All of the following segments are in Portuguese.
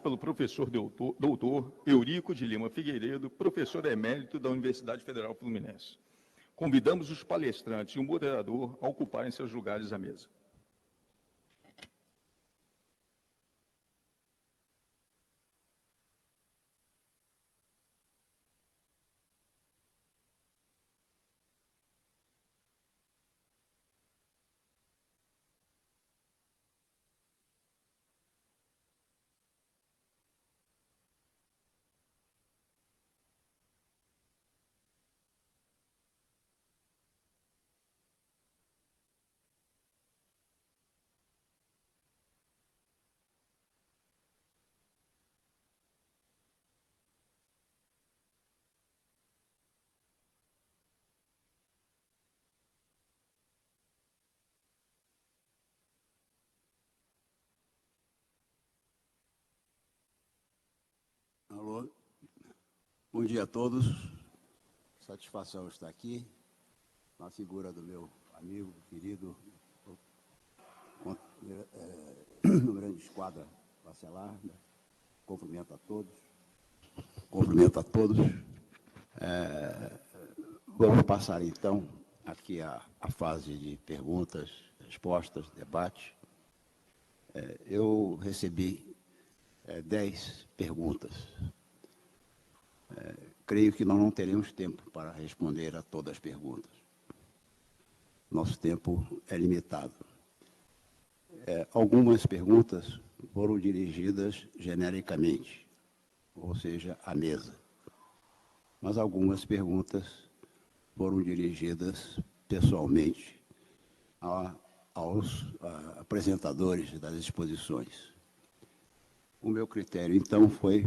pelo professor doutor Eurico de Lima Figueiredo, professor emérito da Universidade Federal Fluminense. Convidamos os palestrantes e o moderador a ocuparem seus lugares à mesa. Alô, bom dia a todos. Satisfação estar aqui, na figura do meu amigo, querido, no grande esquadra Bacelar. Cumprimento a todos. Vamos passar, então, aqui a fase de perguntas, respostas, debate. Eu recebi 10 perguntas. Creio que nós não teremos tempo para responder a todas as perguntas. Nosso tempo é limitado. Algumas perguntas foram dirigidas genericamente, ou seja, à mesa. Mas algumas perguntas foram dirigidas pessoalmente aos apresentadores das exposições. O meu critério, então, foi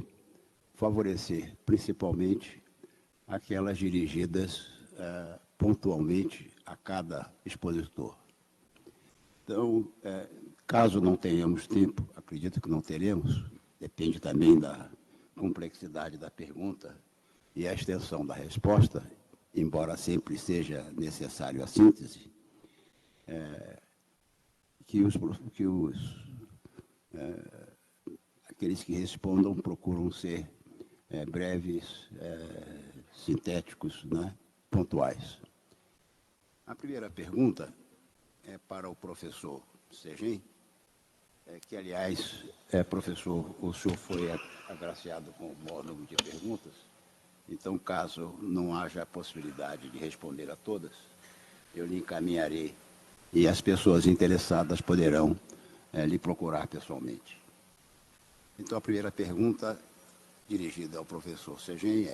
favorecer, principalmente, aquelas dirigidas pontualmente a cada expositor. Então, caso não tenhamos tempo, acredito que não teremos, depende também da complexidade da pergunta e a extensão da resposta, embora sempre seja necessário a síntese, aqueles que respondam procuram ser breves, sintéticos, né, pontuais. A primeira pergunta é para o professor Sergem, que, aliás, professor, o senhor foi agraciado com o maior número de perguntas, então, caso não haja a possibilidade de responder a todas, eu lhe encaminharei e as pessoas interessadas poderão lhe procurar pessoalmente. Então, a primeira pergunta, dirigida ao professor Sergem,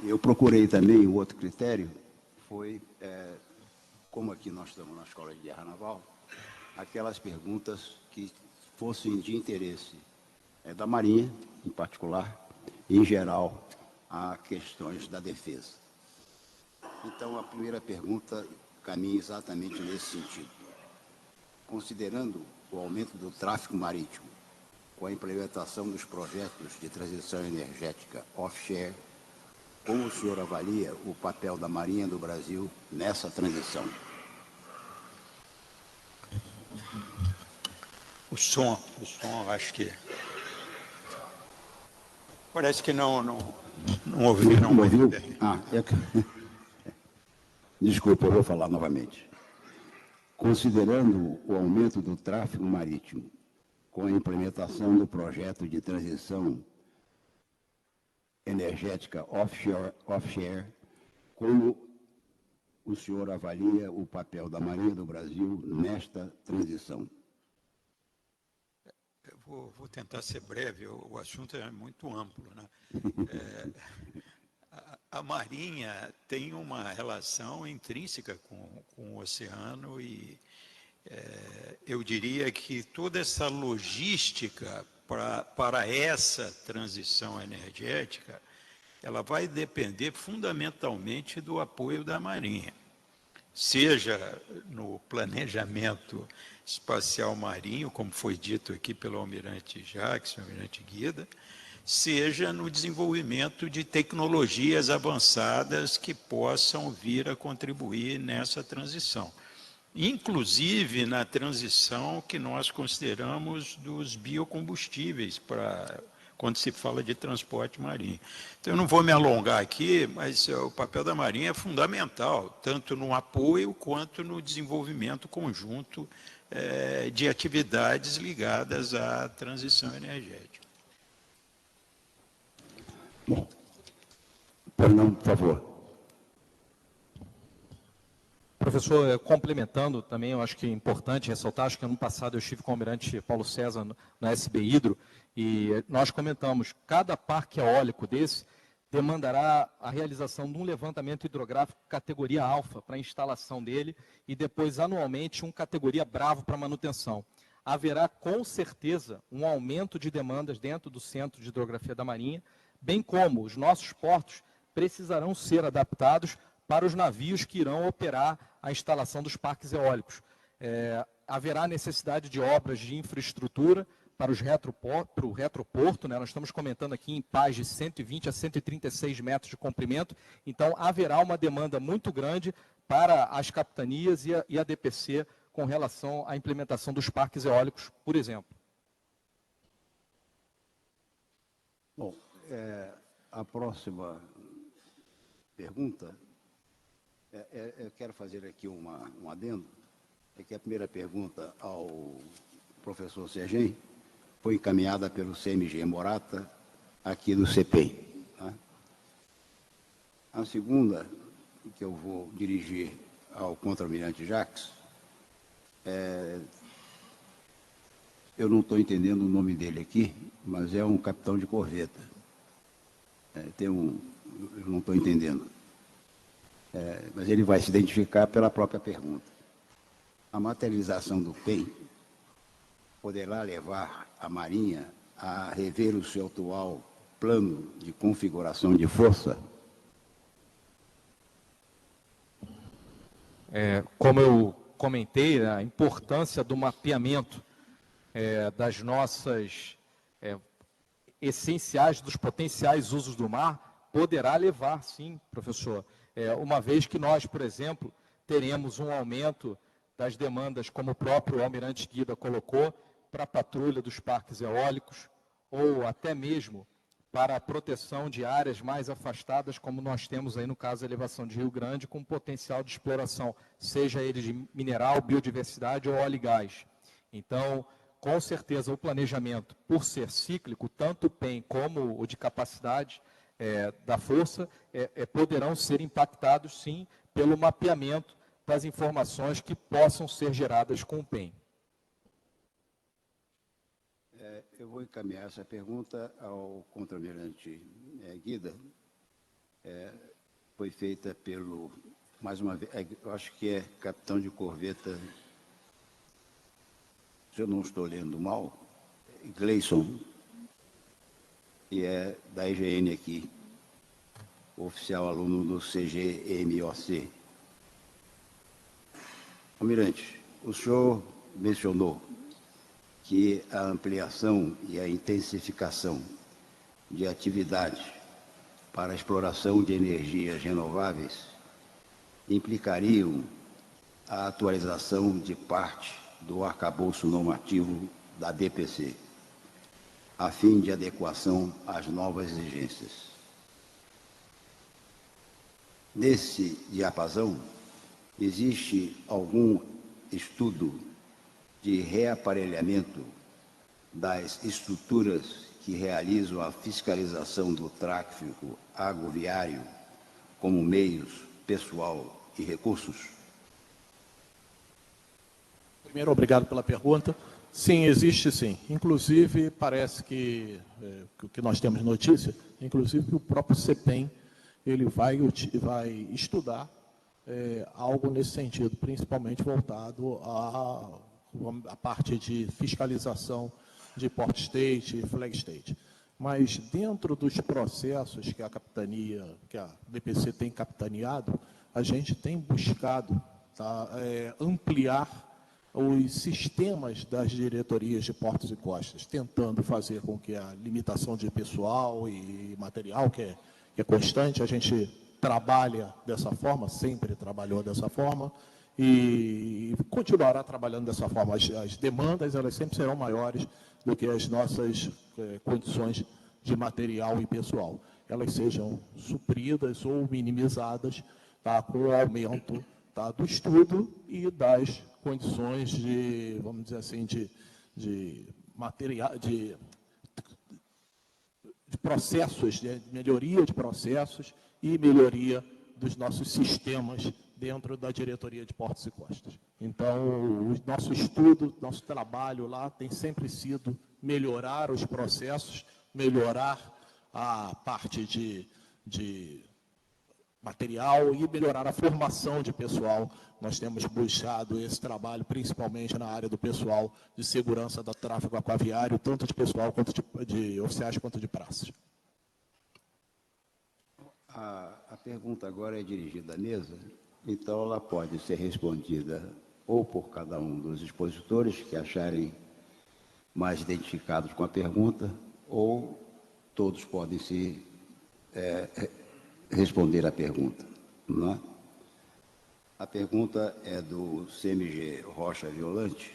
eu procurei também, o outro critério foi, como aqui nós estamos na Escola de Guerra Naval, aquelas perguntas que fossem de interesse da Marinha, em particular, e, em geral, a questões da defesa. Então, a primeira pergunta caminha exatamente nesse sentido. Considerando o aumento do tráfego marítimo, com a implementação dos projetos de transição energética offshore, como o senhor avalia o papel da Marinha do Brasil nessa transição? O som, acho que... Parece que não ouviram muito bem. Desculpa, eu vou falar novamente. Considerando o aumento do tráfego marítimo, com a implementação do projeto de transição energética offshore, como o senhor avalia o papel da Marinha do Brasil nesta transição? Eu vou tentar ser breve, o assunto é muito amplo, né? A Marinha tem uma relação intrínseca com o oceano e eu diria que toda essa logística para essa transição energética, ela vai depender fundamentalmente do apoio da Marinha, seja no planejamento espacial marinho, como foi dito aqui pelo almirante Jacques, almirante Guida, seja no desenvolvimento de tecnologias avançadas que possam vir a contribuir nessa transição. inclusive na transição que nós consideramos dos biocombustíveis quando se fala de transporte marinho. Então, eu não vou me alongar aqui, mas o papel da Marinha é fundamental, tanto no apoio quanto no desenvolvimento conjunto de atividades ligadas à transição energética. Bom, Fernando, por favor. Professor, complementando também, eu acho que é importante ressaltar, acho que ano passado eu estive com o almirante Paulo César na SB Hidro, e nós comentamos, cada parque eólico desse demandará a realização de um levantamento hidrográfico categoria alfa para a instalação dele e depois, anualmente, um categoria bravo para manutenção. Haverá, com certeza, um aumento de demandas dentro do Centro de Hidrografia da Marinha, bem como os nossos portos precisarão ser adaptados para os navios que irão operar a instalação dos parques eólicos. Haverá necessidade de obras de infraestrutura para o retroporto, né? Nós estamos comentando aqui em pás de 120 a 136 metros de comprimento, então haverá uma demanda muito grande para as capitanias e a DPC com relação à implementação dos parques eólicos, por exemplo. Bom, a próxima pergunta, eu quero fazer aqui um adendo, é que a primeira pergunta ao professor Sergem foi encaminhada pelo CMG Morata, aqui do CPEM. Tá? A segunda, que eu vou dirigir ao contra-almirante Jacques, eu não estou entendendo o nome dele aqui, mas é um capitão de corveta. Eu não estou entendendo. Mas ele vai se identificar pela própria pergunta. A materialização do PEM poderá levar a Marinha a rever o seu atual plano de configuração de força? Como eu comentei, a importância do mapeamento das nossas essenciais, dos potenciais usos do mar, poderá levar, sim, professor, uma vez que nós, por exemplo, teremos um aumento das demandas, como o próprio almirante Guida colocou, para a patrulha dos parques eólicos, ou até mesmo para a proteção de áreas mais afastadas, como nós temos aí no caso da elevação de Rio Grande, com potencial de exploração, seja ele de mineral, biodiversidade ou óleo e gás. Então, com certeza, o planejamento, por ser cíclico, tanto o PEM como o de capacidade da força, poderão ser impactados, sim, pelo mapeamento das informações que possam ser geradas com o PEM. Eu vou encaminhar essa pergunta ao contra-almirante Guida. Foi feita pelo, mais uma vez, eu acho que é capitão de corveta, se eu não estou lendo mal, Gleison, que é da IGN aqui, oficial aluno do CGMOC. Almirante, o senhor mencionou que a ampliação e a intensificação de atividades para a exploração de energias renováveis implicariam a atualização de parte do arcabouço normativo da DPC, a fim de adequação às novas exigências. Nesse diapasão, existe algum estudo de reaparelhamento das estruturas que realizam a fiscalização do tráfego agroviário como meios, pessoal e recursos? Primeiro, obrigado pela pergunta. Sim, existe sim. Inclusive, parece que o que nós temos notícia, inclusive que o próprio CPEM ele vai estudar algo nesse sentido, principalmente voltado à parte de fiscalização de port state e flag state. Mas dentro dos processos que a capitania, que a DPC tem capitaneado, a gente tem buscado ampliar os sistemas das diretorias de portos e costas, tentando fazer com que a limitação de pessoal e material, que é constante, a gente trabalha dessa forma, sempre trabalhou dessa forma, e continuará trabalhando dessa forma. As demandas, elas sempre serão maiores do que as nossas condições de material e pessoal. Elas sejam supridas ou minimizadas, tá, com o aumento, tá, do estudo e das condições de, vamos dizer assim, de material, de processos, de melhoria de processos e melhoria dos nossos sistemas dentro da diretoria de Portos e Costas. Então, o nosso estudo, nosso trabalho lá tem sempre sido melhorar os processos, melhorar a parte de material e melhorar a formação de pessoal. Nós temos buscado esse trabalho, principalmente na área do pessoal de segurança do tráfego aquaviário, tanto de pessoal quanto de oficiais quanto de praças. A pergunta agora é dirigida à mesa, então ela pode ser respondida ou por cada um dos expositores que acharem mais identificados com a pergunta, ou todos podem se responder à pergunta. Não é? A pergunta é do CMG Rocha Violante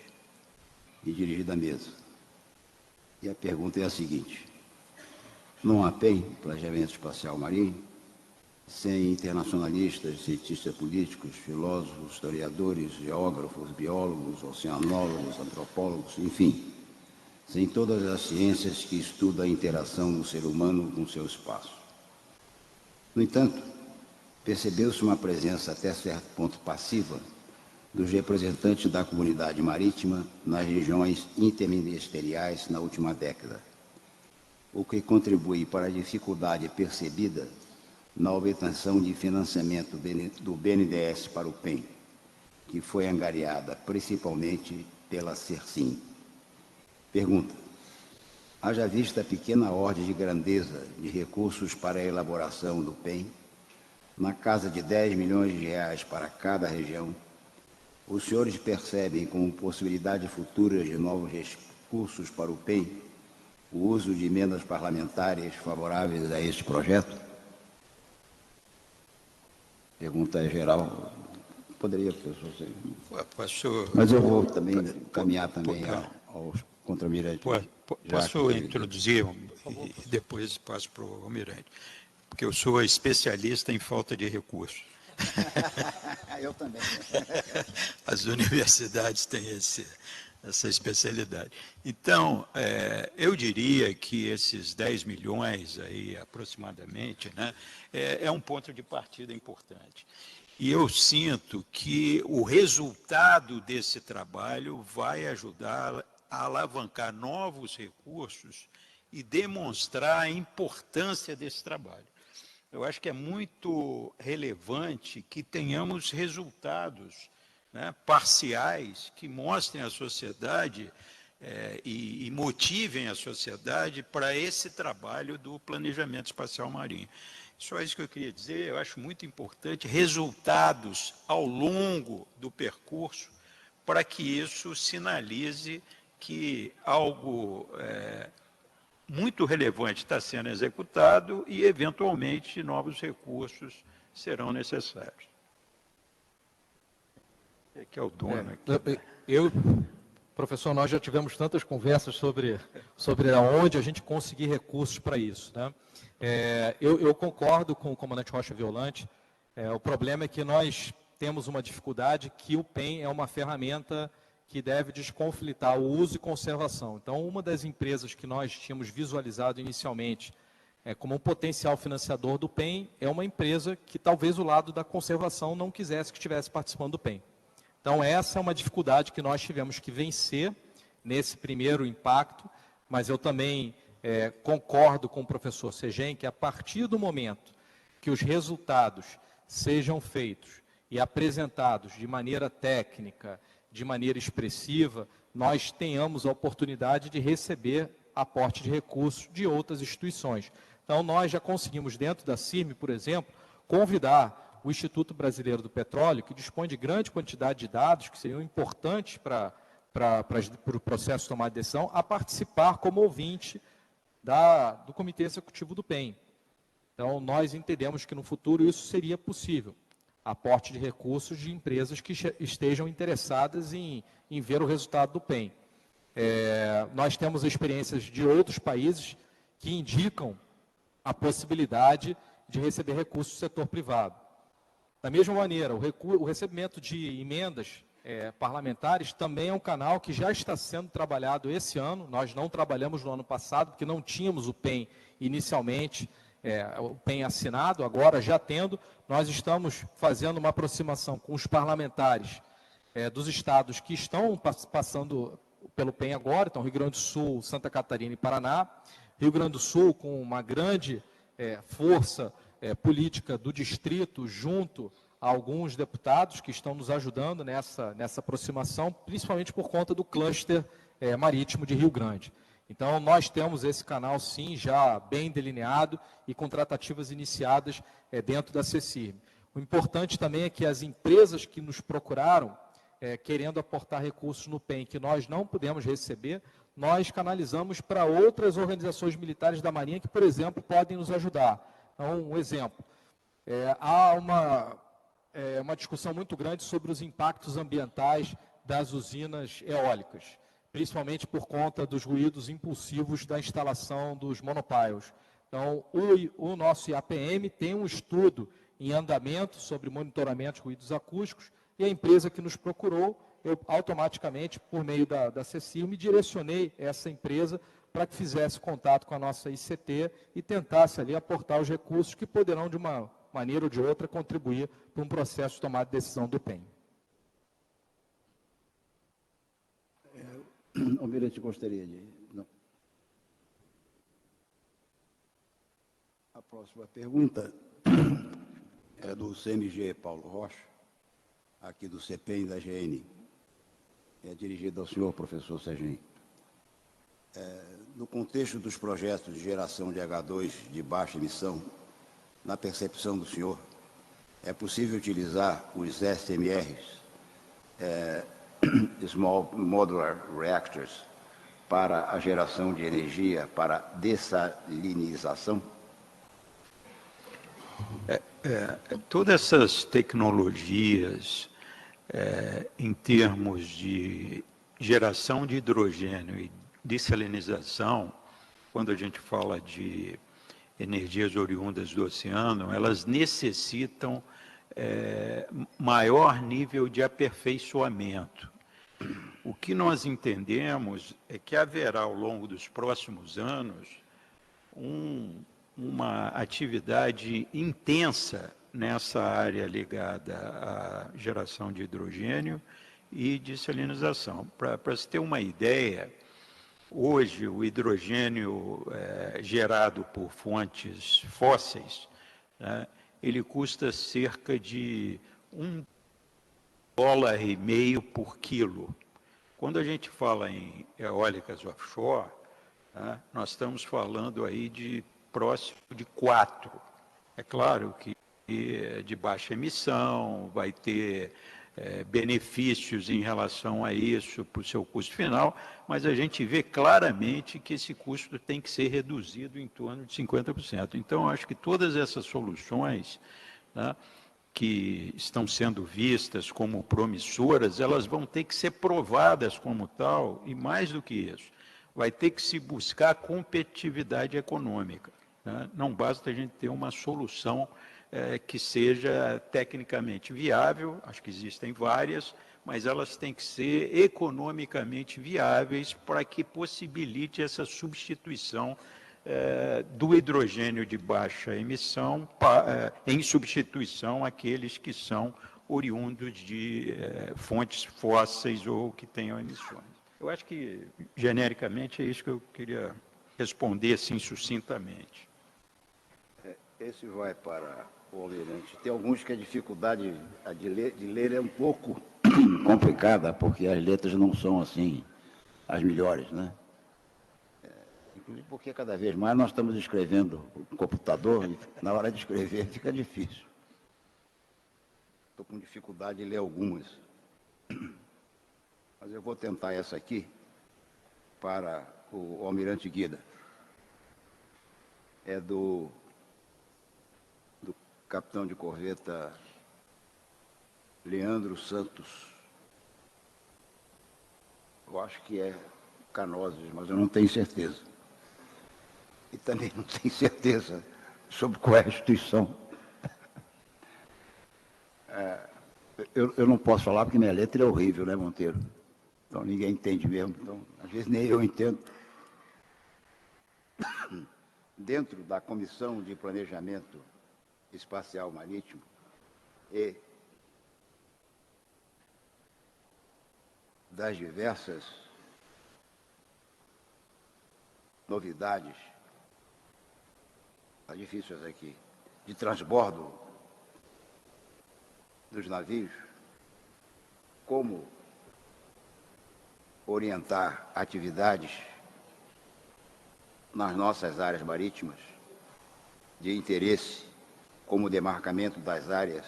e dirigida à mesa. E a pergunta é a seguinte: não há PEM, Planejamento Espacial Marinho, sem internacionalistas, cientistas políticos, filósofos, historiadores, geógrafos, biólogos, oceanólogos, antropólogos, enfim, sem todas as ciências que estudam a interação do ser humano com seu espaço. No entanto, percebeu-se uma presença até certo ponto passiva dos representantes da comunidade marítima nas regiões interministeriais na última década, o que contribui para a dificuldade percebida na obtenção de financiamento do BNDES para o PEN, que foi angariada principalmente pela CERCIM. Pergunta: haja vista a pequena ordem de grandeza de recursos para a elaboração do PEN, na casa de 10 milhões de reais para cada região, os senhores percebem como possibilidade futura de novos recursos para o PEN o uso de emendas parlamentares favoráveis a este projeto? Pergunta geral. Poderia, professor? Mas eu vou também caminhar também aos contra-almirante. Posso introduzir e depois passo para o almirante, porque eu sou especialista em falta de recursos. Eu também. As universidades têm essa especialidade. Então, eu diria que esses 10 milhões, aí, aproximadamente, né, é um ponto de partida importante. E eu sinto que o resultado desse trabalho vai ajudar a alavancar novos recursos e demonstrar a importância desse trabalho. Eu acho que é muito relevante que tenhamos resultados, né, parciais que mostrem à sociedade e motivem a sociedade para esse trabalho do planejamento espacial marinho. Só isso que eu queria dizer. Eu acho muito importante resultados ao longo do percurso para que isso sinalize que algo muito relevante está sendo executado e, eventualmente, novos recursos serão necessários. Que é o dono aqui. Professor, nós já tivemos tantas conversas sobre onde a gente conseguir recursos para isso, né? Eu concordo com o comandante Rocha Violante. O problema é que nós temos uma dificuldade que o PEN é uma ferramenta que deve desconflitar o uso e conservação. Então, uma das empresas que nós tínhamos visualizado inicialmente como um potencial financiador do PEN é uma empresa que talvez o lado da conservação não quisesse que estivesse participando do PEN. Então, essa é uma dificuldade que nós tivemos que vencer nesse primeiro impacto, mas eu também concordo com o professor Segem que a partir do momento que os resultados sejam feitos e apresentados de maneira técnica, de maneira expressiva, nós tenhamos a oportunidade de receber aporte de recursos de outras instituições. Então, nós já conseguimos, dentro da CIRM, por exemplo, convidar o Instituto Brasileiro do Petróleo, que dispõe de grande quantidade de dados que seriam importantes para o processo de tomada de decisão, a participar como ouvinte do Comitê Executivo do PEN. Então, nós entendemos que no futuro isso seria possível. aporte de recursos de empresas que estejam interessadas em ver o resultado do PEN. Nós temos experiências de outros países que indicam a possibilidade de receber recursos do setor privado. Da mesma maneira, o recebimento de emendas parlamentares também é um canal que já está sendo trabalhado esse ano. Nós não trabalhamos no ano passado, porque não tínhamos o PEN inicialmente, o PEN assinado, agora já tendo, nós estamos fazendo uma aproximação com os parlamentares dos estados que estão passando pelo PEN agora, então Rio Grande do Sul, Santa Catarina e Paraná. Rio Grande do Sul com uma grande força política do distrito junto a alguns deputados que estão nos ajudando nessa aproximação, principalmente por conta do cluster marítimo de Rio Grande. Então, nós temos esse canal, sim, já bem delineado e com tratativas iniciadas dentro da CECIRM. O importante também é que as empresas que nos procuraram, querendo aportar recursos no PEN, que nós não pudemos receber, nós canalizamos para outras organizações militares da Marinha que, por exemplo, podem nos ajudar. Então, um exemplo, há uma discussão muito grande sobre os impactos ambientais das usinas eólicas, principalmente por conta dos ruídos impulsivos da instalação dos monopiles. Então, o nosso IAPM tem um estudo em andamento sobre monitoramento de ruídos acústicos e a empresa que nos procurou, eu automaticamente, por meio da CECIRM, direcionei essa empresa para que fizesse contato com a nossa ICT e tentasse ali aportar os recursos que poderão, de uma maneira ou de outra, contribuir para um processo de tomada de decisão do PEN. Almirante, gostaria de... Não. A próxima pergunta é do CMG Paulo Rocha, aqui do CPEM da GN. É dirigida ao senhor, professor Serginho. No contexto dos projetos de geração de H2 de baixa emissão, na percepção do senhor, é possível utilizar os SMRs, Small Modular Reactors, para a geração de energia para dessalinização? Todas essas tecnologias, em termos de geração de hidrogênio e dessalinização, quando a gente fala de energias oriundas do oceano, elas necessitam maior nível de aperfeiçoamento. O que nós entendemos é que haverá, ao longo dos próximos anos, uma atividade intensa nessa área ligada à geração de hidrogênio e dessalinização. Para se ter uma ideia, hoje o hidrogênio gerado por fontes fósseis, né, ele custa cerca de $1,50 por quilo. Quando a gente fala em eólicas offshore, né, nós estamos falando aí de próximo de 4. É claro que de baixa emissão, vai ter benefícios em relação a isso para o seu custo final, mas a gente vê claramente que esse custo tem que ser reduzido em torno de 50%. Então, acho que todas essas soluções, né, que estão sendo vistas como promissoras, elas vão ter que ser provadas como tal, e mais do que isso, vai ter que se buscar competitividade econômica, né? Não basta a gente ter uma solução que seja tecnicamente viável, acho que existem várias, mas elas têm que ser economicamente viáveis para que possibilite essa substituição do hidrogênio de baixa emissão em substituição àqueles que são oriundos de fontes fósseis ou que tenham emissões. Eu acho que, genericamente, é isso que eu queria responder, assim, sucintamente. Esse vai para o almirante. Tem alguns que a dificuldade de ler é um pouco complicada, porque as letras não são, assim, as melhores, né? Inclusive porque cada vez mais nós estamos escrevendo no computador e na hora de escrever fica difícil. Estou com dificuldade de ler algumas. Mas eu vou tentar essa aqui para o almirante Guida. É do capitão de corveta Leandro Santos. Eu acho que é Canoas, mas eu não tenho certeza. E também não tenho certeza sobre qual é a instituição. Eu não posso falar porque minha letra é horrível, né, Monteiro? Então ninguém entende mesmo, então às vezes nem eu entendo. Dentro da Comissão de Planejamento Espacial Marítimo e das diversas novidades, está difícil essa aqui, de transbordo dos navios, como orientar atividades nas nossas áreas marítimas de interesse, como o demarcamento das áreas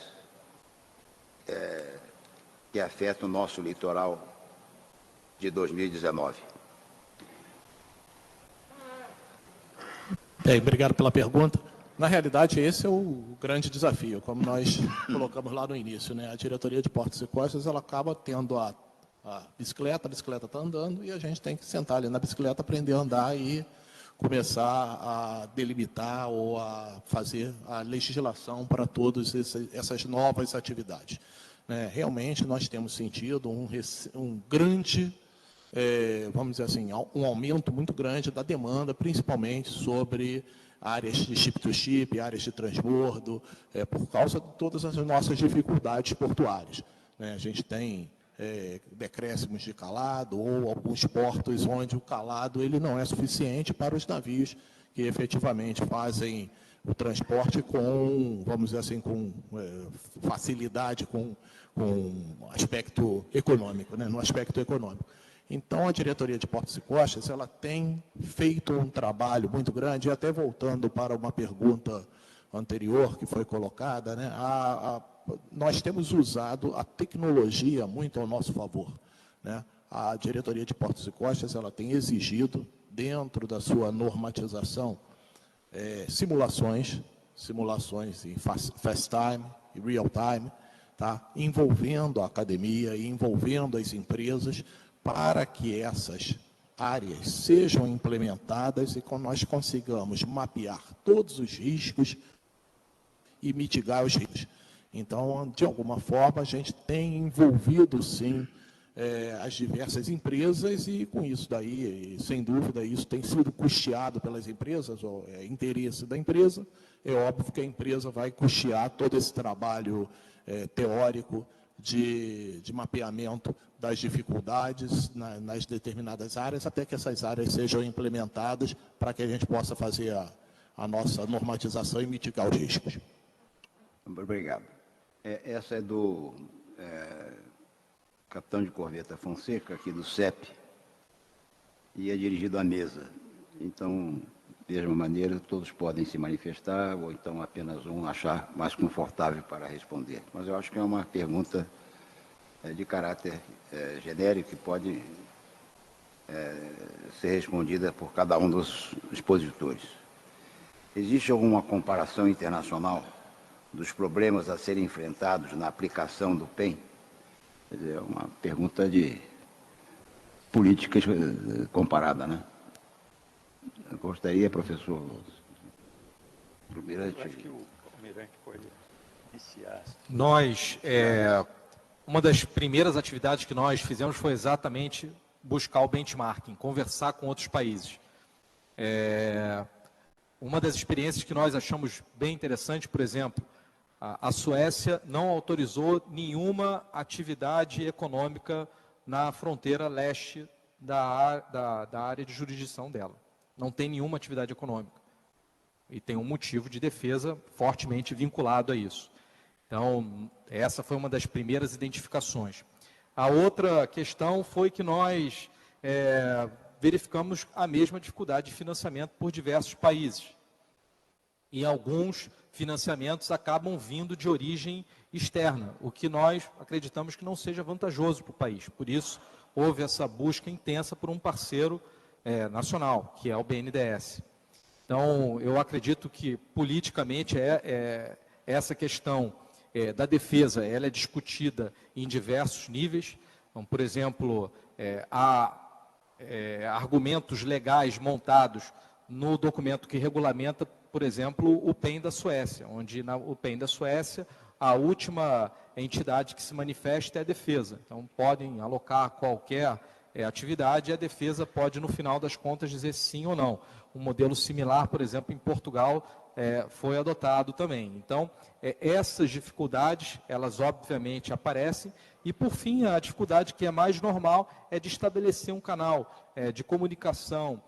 que afetam o nosso litoral de 2019. Bem, obrigado pela pergunta. Na realidade, esse é o grande desafio, como nós colocamos lá no início, né? A diretoria de Portos e Costas, ela acaba tendo a bicicleta está andando e a gente tem que sentar ali na bicicleta, aprender a andar e começar a delimitar ou a fazer a legislação para todas essas novas atividades. Realmente, nós temos sentido um grande, vamos dizer assim, um aumento muito grande da demanda, principalmente sobre áreas de ship-to-ship, áreas de transbordo, por causa de todas as nossas dificuldades portuárias. A gente tem decréscimos de calado ou alguns portos onde o calado ele não é suficiente para os navios que efetivamente fazem o transporte com, vamos dizer assim, com facilidade, com aspecto econômico, no aspecto econômico. Então, a diretoria de Portos e Costas, ela tem feito um trabalho muito grande, e até voltando para uma pergunta anterior que foi colocada, nós temos usado a tecnologia muito ao nosso favor. A diretoria de Portos e Costas, ela tem exigido, dentro da sua normatização, simulações em fast time e real time, envolvendo a academia e envolvendo as empresas, para que essas áreas sejam implementadas e nós consigamos mapear todos os riscos e mitigar os riscos. Então, de alguma forma, a gente tem envolvido, sim, as diversas empresas e, com isso daí, sem dúvida, isso tem sido custeado pelas empresas, ou é interesse da empresa. É óbvio que a empresa vai custear todo esse trabalho teórico de mapeamento das dificuldades nas determinadas áreas, até que essas áreas sejam implementadas para que a gente possa fazer a nossa normatização e mitigar os riscos. Obrigado. Essa é do capitão de corveta Fonseca, aqui do CEP, e é dirigido à mesa. Então, da mesma maneira, todos podem se manifestar, ou então apenas um achar mais confortável para responder. Mas eu acho que é uma pergunta de caráter genérico, que pode ser respondida por cada um dos expositores. Existe alguma comparação internacional dos problemas a serem enfrentados na aplicação do PEM? Quer dizer, é uma pergunta de política comparada, né? Eu gostaria, professor Almirante. Eu acho que o Almirante pode iniciar. Nós, uma das primeiras atividades que nós fizemos foi exatamente buscar o benchmarking, conversar com outros países. Uma das experiências que nós achamos bem interessante, por exemplo, a Suécia não autorizou nenhuma atividade econômica na fronteira leste da área de jurisdição dela. Não tem nenhuma atividade econômica. E tem um motivo de defesa fortemente vinculado a isso. Então, essa foi uma das primeiras identificações. A outra questão foi que nós verificamos a mesma dificuldade de financiamento por diversos países. E alguns financiamentos acabam vindo de origem externa, o que nós acreditamos que não seja vantajoso para o país. Por isso, houve essa busca intensa por um parceiro nacional, que é o BNDES. Então, eu acredito que, politicamente, essa questão da defesa, ela é discutida em diversos níveis. Então, por exemplo, há argumentos legais montados no documento que regulamenta, por exemplo, o PEN da Suécia, onde o PEN da Suécia, a última entidade que se manifesta é a defesa. Então, podem alocar qualquer atividade e a defesa pode, no final das contas, dizer sim ou não. Um modelo similar, por exemplo, em Portugal, foi adotado também. Então, essas dificuldades, elas obviamente aparecem. E, por fim, a dificuldade que é mais normal é de estabelecer um canal de comunicação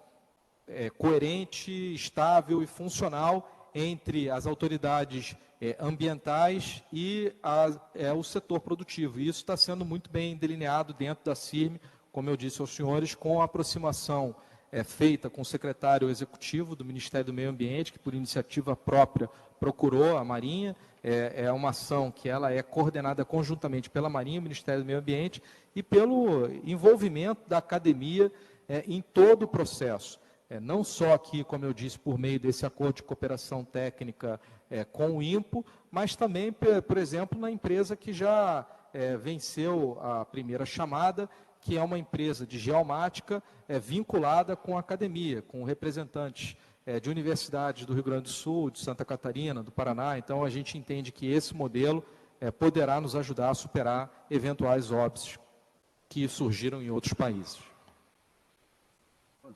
coerente, estável e funcional entre as autoridades ambientais e o setor produtivo. E isso está sendo muito bem delineado dentro da CIRM, como eu disse aos senhores, com a aproximação feita com o secretário executivo do Ministério do Meio Ambiente, que por iniciativa própria procurou a Marinha. É uma ação que ela é coordenada conjuntamente pela Marinha, o Ministério do Meio Ambiente, e pelo envolvimento da academia em todo o processo. Não só aqui, como eu disse, por meio desse acordo de cooperação técnica com o INPO, mas também, por exemplo, na empresa que já venceu a primeira chamada, que é uma empresa de geomática vinculada com a academia, com representantes de universidades do Rio Grande do Sul, de Santa Catarina, do Paraná. Então, a gente entende que esse modelo poderá nos ajudar a superar eventuais óbices que surgiram em outros países.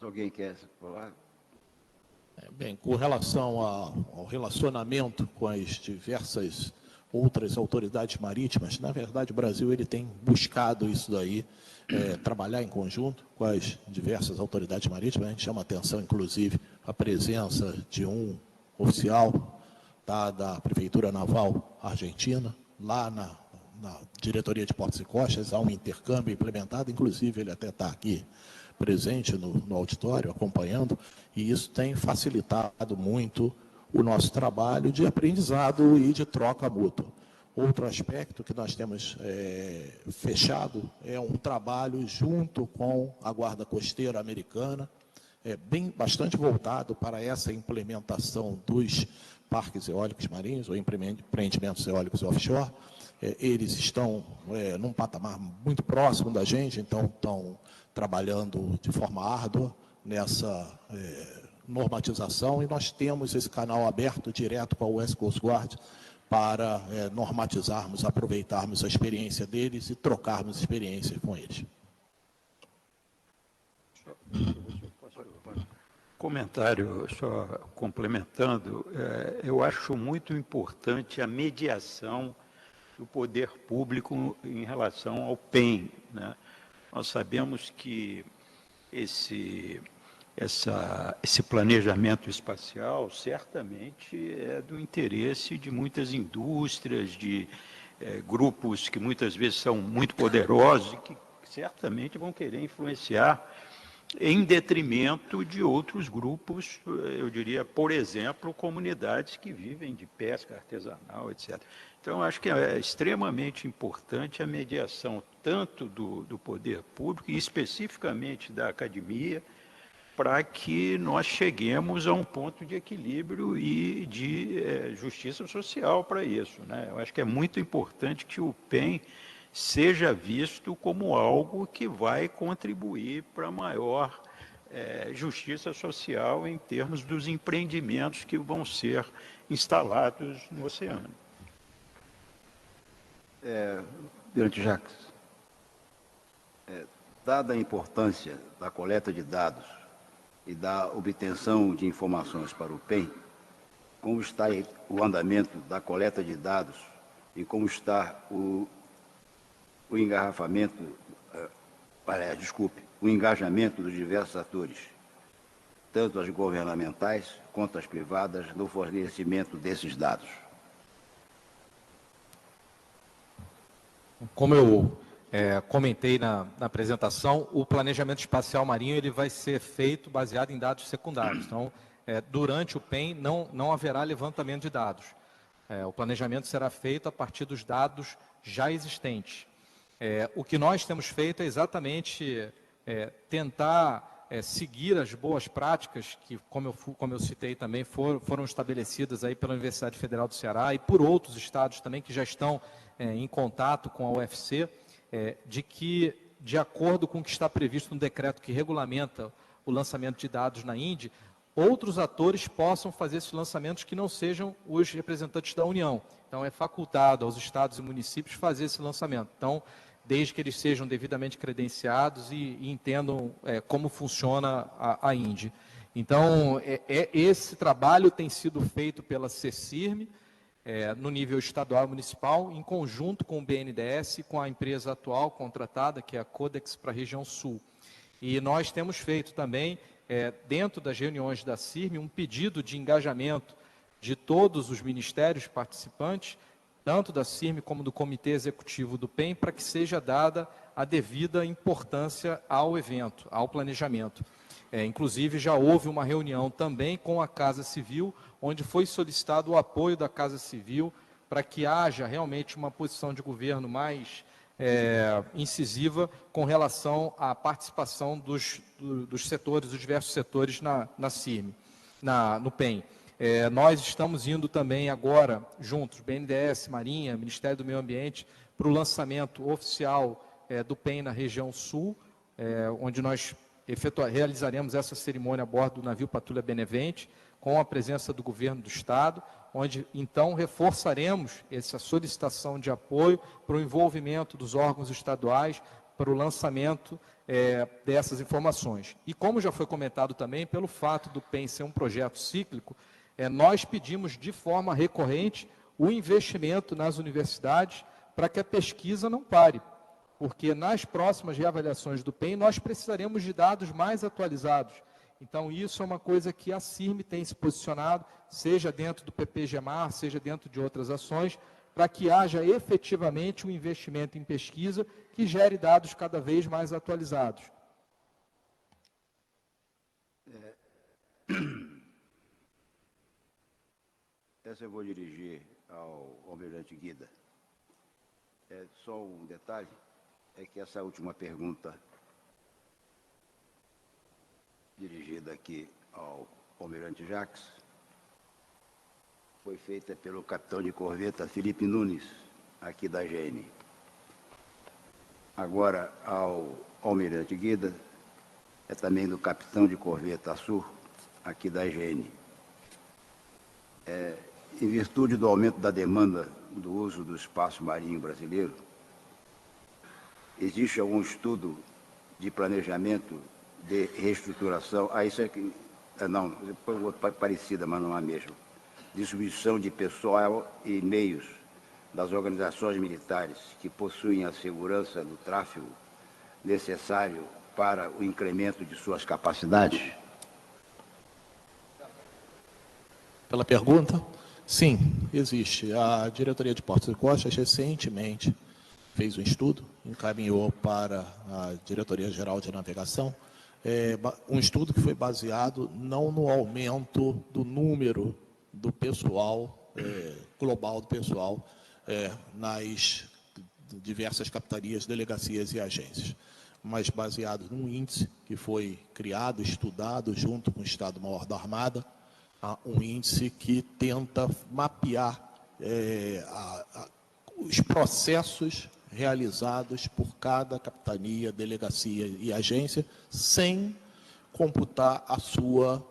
Alguém quer falar? Bem, com relação ao relacionamento com as diversas outras autoridades marítimas, na verdade, o Brasil ele tem buscado isso daí, trabalhar em conjunto com as diversas autoridades marítimas. A gente chama atenção, inclusive, a presença de um oficial da Prefeitura Naval Argentina, lá na Diretoria de Portos e Costas. Há um intercâmbio implementado, inclusive ele até está aqui presente no auditório, acompanhando, e isso tem facilitado muito o nosso trabalho de aprendizado e de troca mútua. Outro aspecto que nós temos fechado é um trabalho junto com a Guarda Costeira Americana, bastante voltado para essa implementação dos parques eólicos marinhos ou empreendimentos eólicos offshore. Eles estão num patamar muito próximo da gente, então estão trabalhando de forma árdua nessa normatização, e nós temos esse canal aberto direto com a US Coast Guard para normatizarmos, aproveitarmos a experiência deles e trocarmos experiência com eles. Comentário, só complementando, eu acho muito importante a mediação do poder público em relação ao PEN, né? Nós sabemos que esse planejamento espacial certamente é do interesse de muitas indústrias, de grupos que muitas vezes são muito poderosos e que certamente vão querer influenciar em detrimento de outros grupos, eu diria, por exemplo, comunidades que vivem de pesca artesanal, etc. Então, acho que é extremamente importante a mediação tanto do poder público e especificamente da academia, para que nós cheguemos a um ponto de equilíbrio e de justiça social para isso, né? Eu acho que é muito importante que o PEN seja visto como algo que vai contribuir para maior justiça social em termos dos empreendimentos que vão ser instalados no oceano. Almirante Jacques, dada a importância da coleta de dados e da obtenção de informações para o PEN, como está o andamento da coleta de dados e como está o engarrafamento, o engajamento dos diversos atores, tanto as governamentais quanto as privadas, no fornecimento desses dados? Como eu comentei na apresentação, o planejamento espacial marinho ele vai ser feito baseado em dados secundários. Então, durante o PEN não haverá levantamento de dados. O planejamento será feito a partir dos dados já existentes. O que nós temos feito é exatamente tentar seguir as boas práticas que, como eu citei também, foram estabelecidas aí pela Universidade Federal do Ceará e por outros estados também que já estão em contato com a UFC, de que, de acordo com o que está previsto no decreto que regulamenta o lançamento de dados na Indy, outros atores possam fazer esses lançamentos que não sejam os representantes da União. Então, é facultado aos estados e municípios fazer esse lançamento. Então, desde que eles sejam devidamente credenciados e entendam como funciona a Indy. Então, esse trabalho tem sido feito pela CECIRM, no nível estadual e municipal, em conjunto com o BNDES e com a empresa atual contratada, que é a Codex para a região sul. E nós temos feito também, dentro das reuniões da CIRM, um pedido de engajamento de todos os ministérios participantes, tanto da CIRM como do Comitê Executivo do PEN, para que seja dada a devida importância ao evento, ao planejamento. Inclusive, já houve uma reunião também com a Casa Civil, onde foi solicitado o apoio da Casa Civil para que haja realmente uma posição de governo mais incisiva com relação à participação dos setores, dos diversos setores na CIRM, no PEN. Nós estamos indo também agora, juntos, BNDES, Marinha, Ministério do Meio Ambiente, para o lançamento oficial do PEN na região sul, onde nós realizaremos essa cerimônia a bordo do navio Patrulha Benevente, com a presença do governo do Estado, onde, então, reforçaremos essa solicitação de apoio para o envolvimento dos órgãos estaduais para o lançamento dessas informações. E, como já foi comentado também, pelo fato do PEN ser um projeto cíclico, nós pedimos de forma recorrente o investimento nas universidades para que a pesquisa não pare, porque nas próximas reavaliações do PEN nós precisaremos de dados mais atualizados. Então, isso é uma coisa que a CIRM tem se posicionado, seja dentro do PPGMAR, seja dentro de outras ações, para que haja efetivamente um investimento em pesquisa que gere dados cada vez mais atualizados. Essa eu vou dirigir ao almirante Guida. Só um detalhe, é que essa última pergunta, dirigida aqui ao almirante Jacques, foi feita pelo capitão de corveta Felipe Nunes, aqui da GN. Agora, ao almirante Guida, é também do capitão de corveta Açur, aqui da GN. Em virtude do aumento da demanda do uso do espaço marinho brasileiro, existe algum estudo de planejamento de reestruturação? Isso é que... não, depois outra parecida, mas não é a mesma. Distribuição de pessoal e meios das organizações militares que possuem a segurança do tráfego necessário para o incremento de suas capacidades? Pela pergunta? Sim, existe. A Diretoria de Portos e Costas recentemente fez um estudo, encaminhou para a Diretoria-Geral de Navegação, um estudo que foi baseado não no aumento do número do pessoal, global do pessoal, nas diversas capitanias, delegacias e agências, mas baseado num índice que foi criado, estudado junto com o Estado-Maior da Armada, um índice que tenta mapear os processos realizados por cada capitania, delegacia e agência, sem computar a sua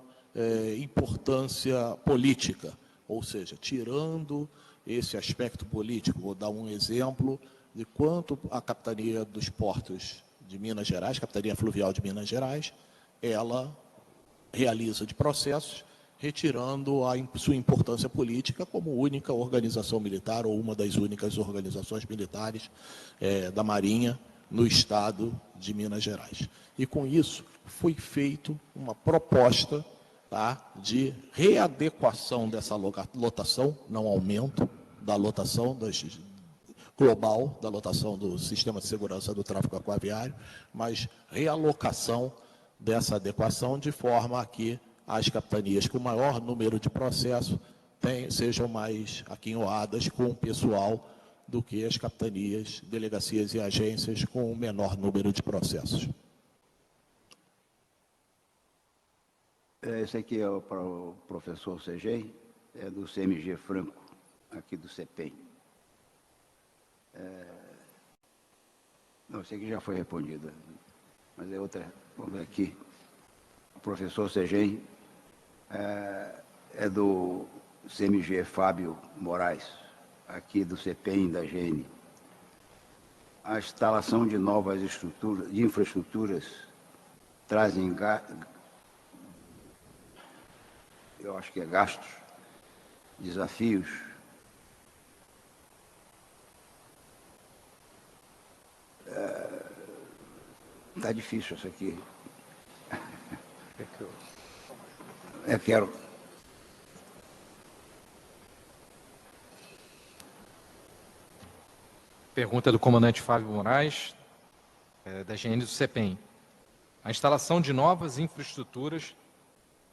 importância política, ou seja, tirando esse aspecto político. Vou dar um exemplo de quanto a Capitania dos Portos de Minas Gerais, Capitania Fluvial de Minas Gerais, ela realiza de processos, retirando a sua importância política como única organização militar ou uma das únicas organizações militares da Marinha no estado de Minas Gerais. E com isso foi feito uma proposta de readequação dessa lotação, não aumento da lotação global, da lotação do Sistema de Segurança do Tráfego Aquaviário, mas realocação dessa adequação de forma a que as capitanias com maior número de processos sejam mais aquinhoadas com o pessoal do que as capitanias, delegacias e agências com o menor número de processos. Esse aqui é para o professor Segem, é do CMG Franco, aqui do CEPEM. Não, esse aqui já foi respondido, mas é outra. Vamos ver aqui. O professor Segem é do CMG Fábio Moraes, aqui do CEPEM da GN. A instalação de novas estruturas, de infraestruturas, trazem, eu acho que é gastos, desafios. Está difícil isso aqui. Eu quero. Pergunta do comandante Fábio Moraes, da GN do CEPEM. A instalação de novas infraestruturas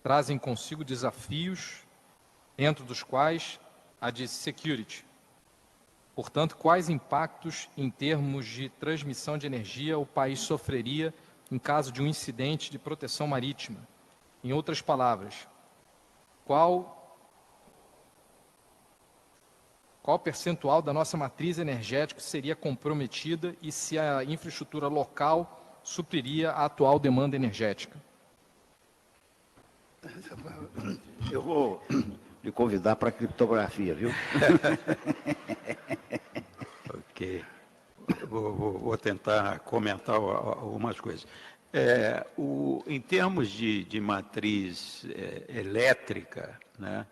trazem consigo desafios, dentro dos quais a de security. Portanto, quais impactos em termos de transmissão de energia o país sofreria em caso de um incidente de proteção marítima? Em outras palavras, qual percentual da nossa matriz energética seria comprometida e se a infraestrutura local supriria a atual demanda energética? Eu vou lhe convidar para a criptografia, viu? Ok. Vou tentar comentar algumas coisas. Em termos de matriz elétrica, né,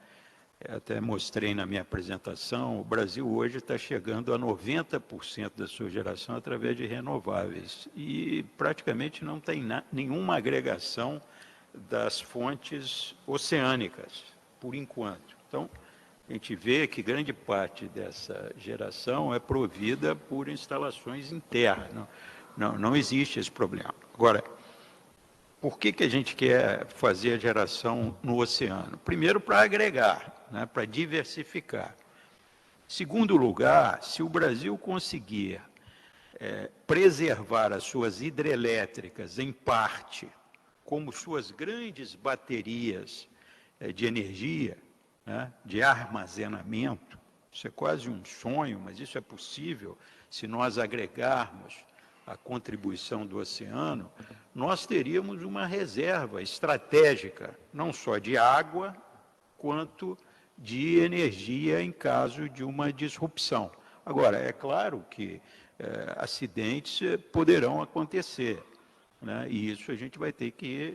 até mostrei na minha apresentação, o Brasil hoje está chegando a 90% da sua geração através de renováveis e praticamente não tem nenhuma agregação das fontes oceânicas, por enquanto. Então, a gente vê que grande parte dessa geração é provida por instalações em terra. Não existe esse problema. Agora, por que a gente quer fazer a geração no oceano? Primeiro, para agregar, né, para diversificar. Segundo lugar, se o Brasil conseguir preservar as suas hidrelétricas em parte, como suas grandes baterias de energia, né, de armazenamento, isso é quase um sonho, mas isso é possível se nós agregarmos a contribuição do oceano, nós teríamos uma reserva estratégica, não só de água, quanto de energia em caso de uma disrupção. Agora, é claro que acidentes poderão acontecer, né? E isso a gente vai ter que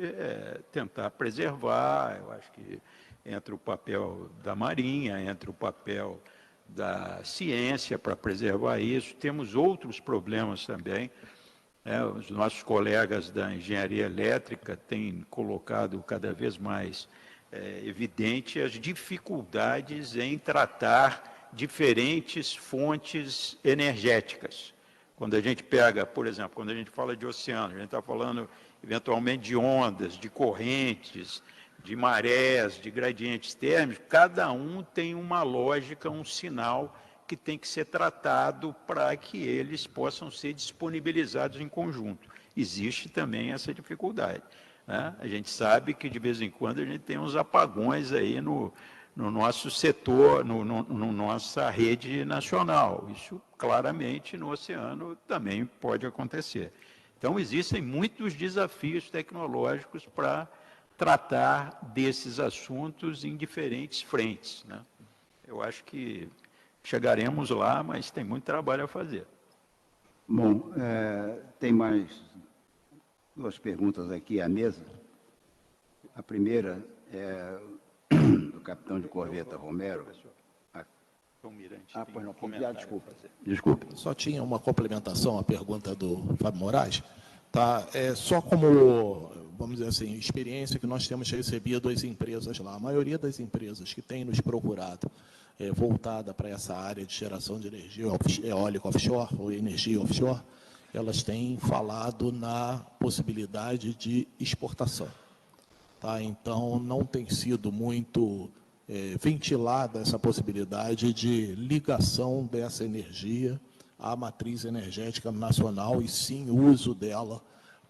tentar preservar. Eu acho que entra o papel da Marinha, entra o papel da ciência para preservar isso. Temos outros problemas também. Os nossos colegas da engenharia elétrica têm colocado cada vez mais evidente as dificuldades em tratar diferentes fontes energéticas. Quando a gente pega, por exemplo, quando a gente fala de oceano, a gente está falando eventualmente de ondas, de correntes, de marés, de gradientes térmicos, cada um tem uma lógica, um sinal que tem que ser tratado para que eles possam ser disponibilizados em conjunto. Existe também essa dificuldade, né? A gente sabe que, de vez em quando, a gente tem uns apagões aí no nosso setor, nossa rede nacional. Isso, claramente, no oceano também pode acontecer. Então, existem muitos desafios tecnológicos para tratar desses assuntos em diferentes frentes, né? Eu acho que chegaremos lá, mas tem muito trabalho a fazer. Bom, tem mais duas perguntas aqui à mesa. A primeira é do capitão de corveta Romero. Pois não, Desculpe. Só tinha uma complementação à pergunta do Fábio Moraes. Tá? Só como, vamos dizer assim, experiência que nós temos recebido as empresas lá. A maioria das empresas que têm nos procurado voltada para essa área de geração de energia eólica offshore ou energia offshore, elas têm falado na possibilidade de exportação. Tá? Então, não tem sido muito ventilada essa possibilidade de ligação dessa energia à matriz energética nacional e sim uso dela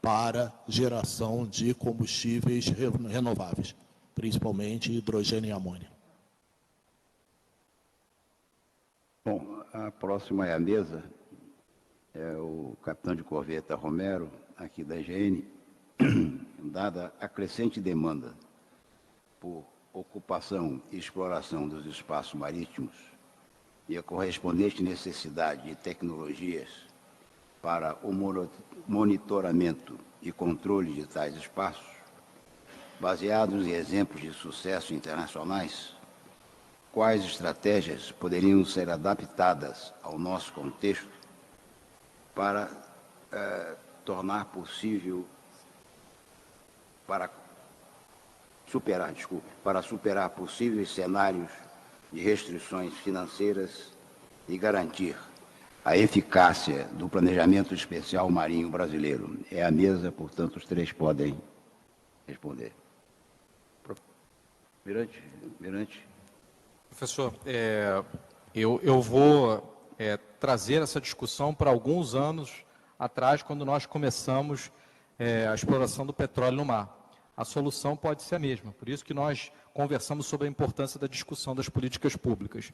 para geração de combustíveis renováveis, principalmente hidrogênio e amônia. Bom, a próxima é a mesa, é o capitão de corveta Romero, aqui da IGN, dada a crescente demanda por ocupação e exploração dos espaços marítimos e a correspondente necessidade de tecnologias para o monitoramento e controle de tais espaços, baseados em exemplos de sucesso internacionais, quais estratégias poderiam ser adaptadas ao nosso contexto para tornar possível, para superar possíveis cenários de restrições financeiras e garantir a eficácia do planejamento especial marinho brasileiro. É a mesa, portanto, os três podem responder. Mirante. Professor, eu vou trazer essa discussão para alguns anos atrás, quando nós começamos a exploração do petróleo no mar. A solução pode ser a mesma, por isso que nós conversamos sobre a importância da discussão das políticas públicas.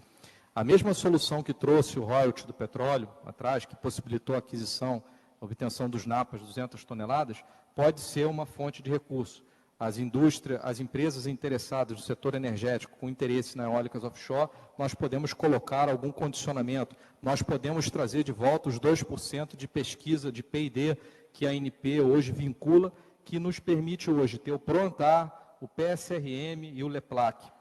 A mesma solução que trouxe o royalty do petróleo atrás, que possibilitou a aquisição, a obtenção dos NAPAs 200 toneladas, pode ser uma fonte de recurso. As indústrias, as empresas interessadas no setor energético com interesse na eólicas offshore, nós podemos colocar algum condicionamento, nós podemos trazer de volta os 2% de pesquisa de P&D que a ANP hoje vincula, que nos permite hoje ter o PROANTAR, o PSRM e o LEPLAC.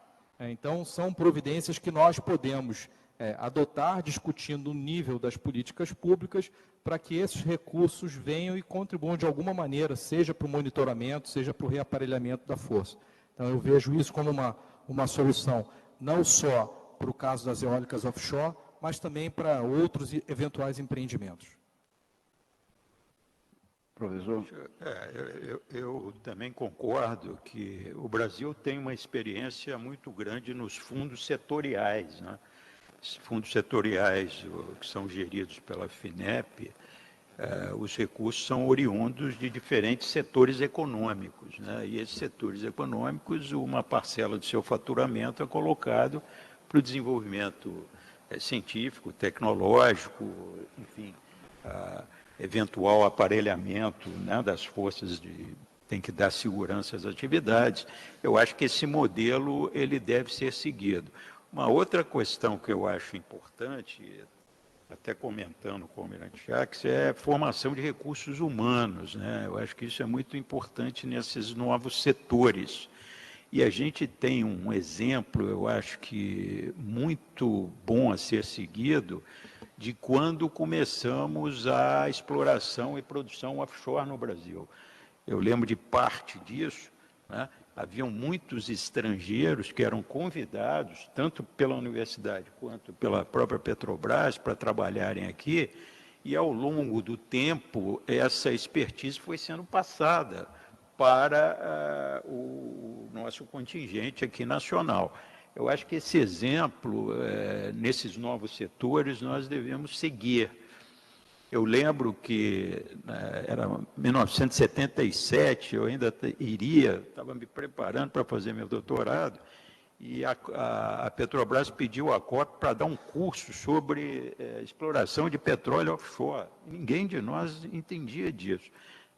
Então, são providências que nós podemos adotar, discutindo o nível das políticas públicas, para que esses recursos venham e contribuam de alguma maneira, seja para o monitoramento, seja para o reaparelhamento da força. Então, eu vejo isso como uma solução, não só para o caso das eólicas offshore, mas também para outros eventuais empreendimentos. Professor? Eu também concordo que o Brasil tem uma experiência muito grande nos fundos setoriais, né? Os fundos setoriais que são geridos pela FINEP, os recursos são oriundos de diferentes setores econômicos, né? E esses setores econômicos, uma parcela do seu faturamento é colocado para o desenvolvimento científico, tecnológico, enfim, eventual aparelhamento, né, das forças tem que dar segurança às atividades. Eu acho que esse modelo ele deve ser seguido. Uma outra questão que eu acho importante, até comentando com o Almirante Jacques, é a formação de recursos humanos, né? Eu acho que isso é muito importante nesses novos setores. E a gente tem um exemplo, eu acho que muito bom a ser seguido, de quando começamos a exploração e produção offshore no Brasil. Eu lembro de parte disso, né? Haviam muitos estrangeiros que eram convidados, tanto pela universidade quanto pela própria Petrobras, para trabalharem aqui, e ao longo do tempo essa expertise foi sendo passada para o nosso contingente aqui nacional. Eu acho que esse exemplo, nesses novos setores, nós devemos seguir. Eu lembro que era 1977, eu ainda estava me preparando para fazer meu doutorado, e a Petrobras pediu a COP para dar um curso sobre exploração de petróleo offshore. Ninguém de nós entendia disso.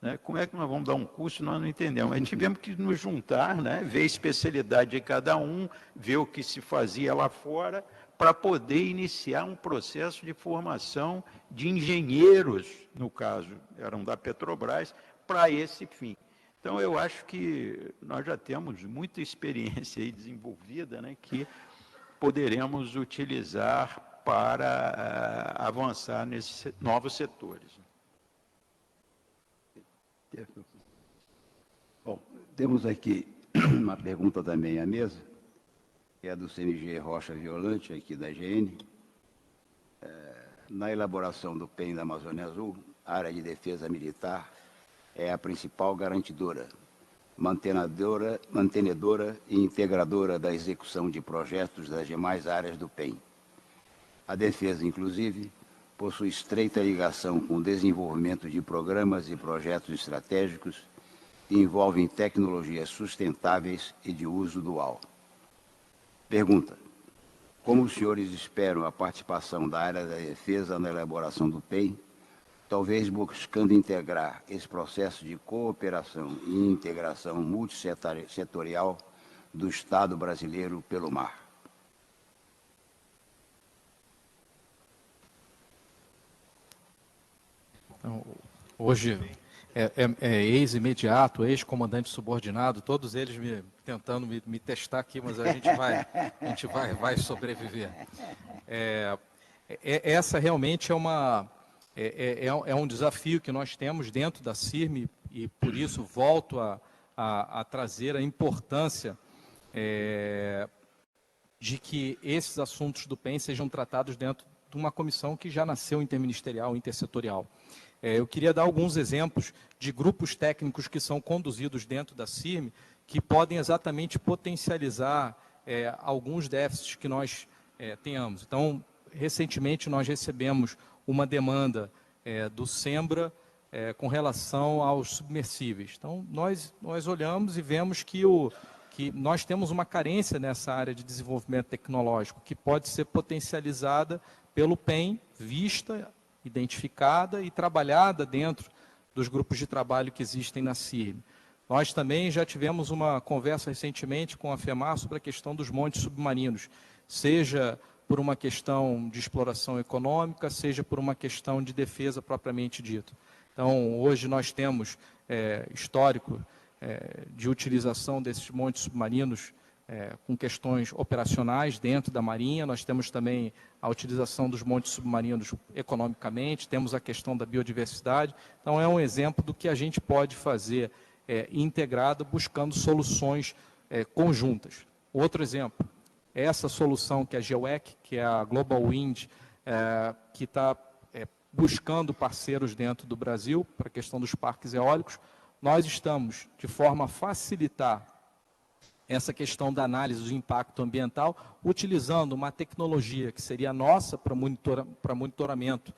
Né? Como é que nós vamos dar um curso? Nós não entendemos. Mas tivemos que nos juntar, né? Ver a especialidade de cada um, ver o que se fazia lá fora, para poder iniciar um processo de formação de engenheiros, no caso, eram da Petrobras, para esse fim. Então, eu acho que nós já temos muita experiência aí desenvolvida, né, que poderemos utilizar para avançar nesses novos setores. Bom, temos aqui uma pergunta também à mesa, que é do CMG Rocha Violante, aqui da IGN. Na elaboração do PEN da Amazônia Azul, a área de defesa militar é a principal garantidora, mantenedora e integradora da execução de projetos das demais áreas do PEN. A defesa, inclusive, possui estreita ligação com o desenvolvimento de programas e projetos estratégicos que envolvem tecnologias sustentáveis e de uso dual. Pergunta: como os senhores esperam a participação da área da defesa na elaboração do PEI, talvez buscando integrar esse processo de cooperação e integração multissetorial do Estado brasileiro pelo mar? Então, hoje é ex-imediato, ex-comandante subordinado, todos eles tentando me testar aqui, mas a gente vai sobreviver. Essa realmente é um desafio que nós temos dentro da CIRM e, por isso, volto a trazer a importância de que esses assuntos do PEN sejam tratados dentro de uma comissão que já nasceu interministerial, intersetorial. Eu queria dar alguns exemplos de grupos técnicos que são conduzidos dentro da CIRM, que podem exatamente potencializar alguns déficits que nós tenhamos. Então, recentemente nós recebemos uma demanda do SEMBRA com relação aos submersíveis. Então, nós olhamos e vemos que nós temos uma carência nessa área de desenvolvimento tecnológico, que pode ser potencializada pelo PEN, vista, identificada e trabalhada dentro dos grupos de trabalho que existem na CIRM. Nós também já tivemos uma conversa recentemente com a FEMAR sobre a questão dos montes submarinos, seja por uma questão de exploração econômica, seja por uma questão de defesa propriamente dito. Então, hoje nós temos histórico de utilização desses montes submarinos com questões operacionais dentro da Marinha. Nós temos também a utilização dos montes submarinos economicamente, temos a questão da biodiversidade. Então, é um exemplo do que a gente pode fazer integrado, buscando soluções conjuntas. Outro exemplo, essa solução que a GEOEC, que é a Global Wind, que está buscando parceiros dentro do Brasil para a questão dos parques eólicos, nós estamos, de forma a facilitar essa questão da análise do impacto ambiental, utilizando uma tecnologia que seria nossa para monitoramento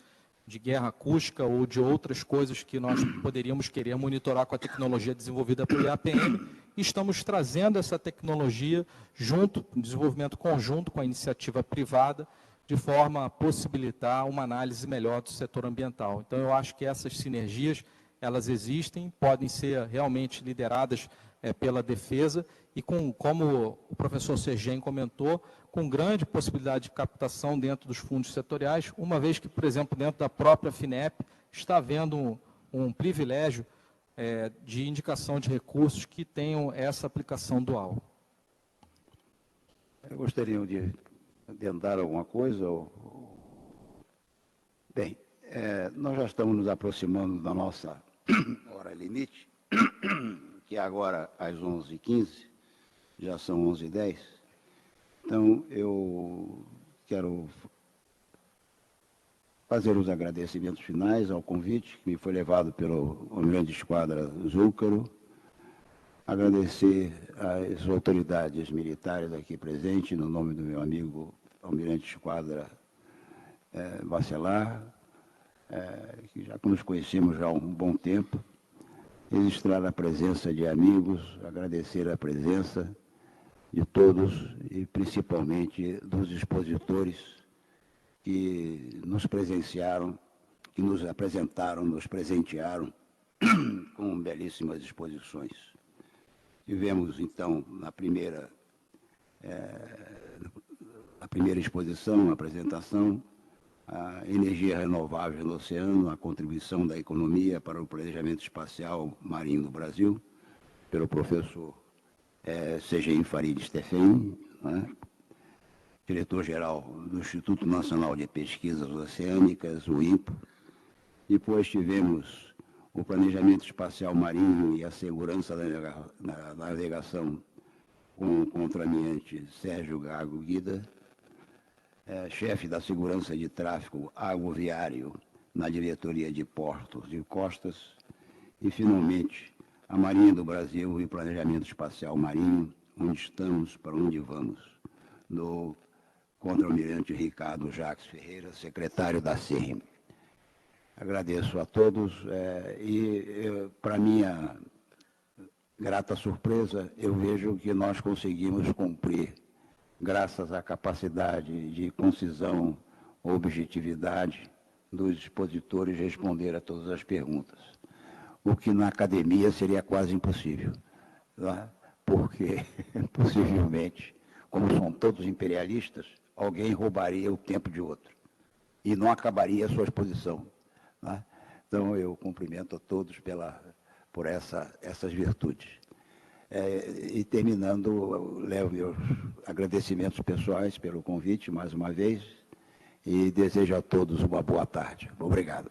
de guerra acústica ou de outras coisas que nós poderíamos querer monitorar com a tecnologia desenvolvida pelo IAPM, e estamos trazendo essa tecnologia junto, em desenvolvimento conjunto com a iniciativa privada, de forma a possibilitar uma análise melhor do setor ambiental. Então, eu acho que essas sinergias, elas existem, podem ser realmente lideradas pela defesa e, como o professor Sergem comentou, com grande possibilidade de captação dentro dos fundos setoriais, uma vez que, por exemplo, dentro da própria FINEP, está havendo um privilégio de indicação de recursos que tenham essa aplicação dual. Gostariam de adendar alguma coisa? Bem, nós já estamos nos aproximando da nossa hora limite, que é agora às 11h15, já são 11h10. Então, eu quero fazer os agradecimentos finais ao convite que me foi levado pelo almirante de esquadra Zúcaro, agradecer às autoridades militares aqui presentes, no nome do meu amigo almirante de esquadra Bacelar, que já nos conhecemos já há um bom tempo, registrar a presença de amigos, agradecer a presença de todos e principalmente dos expositores que nos presenciaram, que nos apresentaram, nos presentearam com belíssimas exposições. Tivemos, então, na primeira exposição, a apresentação, a energia renovável no oceano, a contribuição da economia para o planejamento espacial marinho do Brasil, pelo professor Sergem Farid Stefan, né? Diretor-geral do Instituto Nacional de Pesquisas Oceânicas, o INPO. Depois tivemos o planejamento espacial marinho e a segurança da navegação com o contraalmirante Sérgio Gago Guida, chefe da segurança de tráfego agroviário na diretoria de portos e costas, e, finalmente, a Marinha do Brasil e o planejamento espacial marinho, onde estamos, para onde vamos, no Contra-Almirante Ricardo Jacques Ferreira, secretário da CIRM. Agradeço a todos para minha grata surpresa, eu vejo que nós conseguimos cumprir, graças à capacidade de concisão, objetividade dos expositores, responder a todas as perguntas, o que na academia seria quase impossível, né? Porque, possivelmente, como são todos imperialistas, alguém roubaria o tempo de outro e não acabaria a sua exposição, né? Então, eu cumprimento a todos por essas virtudes. E terminando, levo meus agradecimentos pessoais pelo convite, mais uma vez, e desejo a todos uma boa tarde. Obrigado.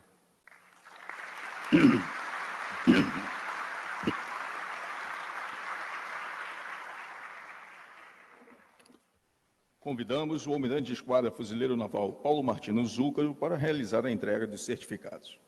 Convidamos o almirante de esquadra fuzileiro naval Paulo Martino Zúcaro para realizar a entrega dos certificados.